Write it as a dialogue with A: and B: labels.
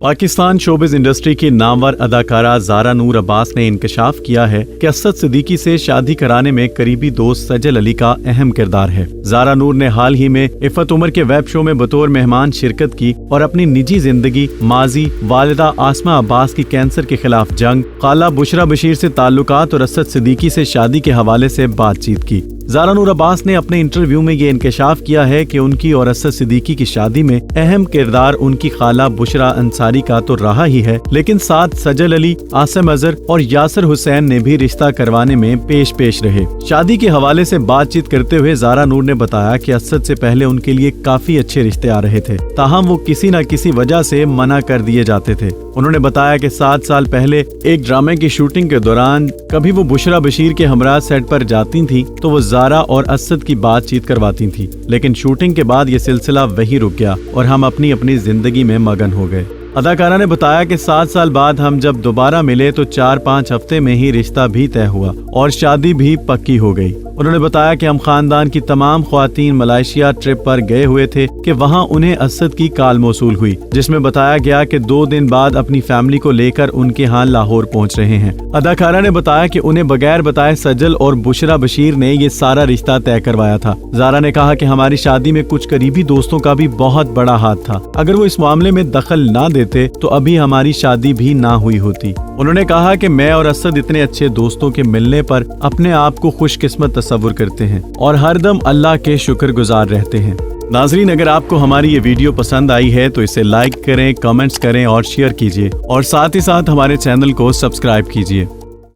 A: Pakistan showbiz industry की नामवर अदाकारा ज़ारा नूर अब्बास ने इंकशाफ किया है कि असद सिद्दीकी से शादी कराने में करीबी दोस्त सजल अली का अहम किरदार है। ज़ारा नूर ने हाल ही में इफ़त उमर के वेब शो में बतौर मेहमान शिरकत की और अपनी निजी जिंदगी, माजी, वालिदा आसमा अब्बास की कैंसर के खिलाफ जंग, खाला बुशरा बशीर से ताल्लुकात और असद सिद्दीकी से शादी के हवाले से बातचीत की। ज़ारा नूर अब्बास ने अपने इंटरव्यू में ये इंकशाफ किया है कि उनकी और असद सिद्दीकी की शादी में अहम किरदार उनकी खाला बुशरा अंसारी का तो रहा ही है, लेकिन साथ सजल अली, आसिम अजहर और यासर हुसैन ने भी रिश्ता करवाने में पेश रहे। शादी के हवाले से बातचीत करते हुए ज़ारा नूर ने बताया कि असद से पहले उनके लिए काफी अच्छे रिश्ते आ रहे थे, ताहम वो किसी न किसी वजह से मना कर दिए जाते थे। उन्होंने बताया कि 7 साल पहले एक ड्रामे की शूटिंग के दौरान कभी वो बुशरा बशीर के हमरा सेट पर जाती थी तो वो ज़ारा और असद की बातचीत करवाती थी, लेकिन शूटिंग के बाद ये सिलसिला वही रुक गया और हम अपनी अपनी जिंदगी में मगन हो गए। अदाकारा ने बताया कि 7 साल बाद हम जब दोबारा मिले तो 4-5 हफ्ते में ही रिश्ता भी तय हुआ और शादी भी पक्की हो गई। उन्होंने बताया कि हम खानदान की तमाम ख्वातीन मलेशिया ट्रिप पर गए हुए थे कि वहां उन्हें असद की कॉल मौसूल हुई, जिसमें बताया गया कि 2 दिन बाद अपनी फैमिली को लेकर उनके यहाँ लाहौर पहुंच रहे हैं। अदाकारा ने बताया कि उन्हें बगैर बताए सजल और बुशरा बशीर ने ये सारा रिश्ता तय करवाया था। ज़ारा ने कहा कि हमारी शादी में कुछ करीबी दोस्तों का भी बहुत बड़ा हाथ था, अगर वो इस मामले में दखल ना देते तो अभी हमारी शादी भी ना हुई होती। उन्होंने कहा कि मैं और असद इतने अच्छे दोस्तों के मिलने पर अपने आप को खुशकिस्मत तस्वुर करते हैं और हरदम अल्लाह के शुक्रगुजार रहते हैं। नाजरीन, अगर आपको हमारी ये वीडियो पसंद आई है तो इसे लाइक करें, कमेंट्स करें और शेयर कीजिए और साथ ही साथ हमारे चैनल को सब्सक्राइब कीजिए।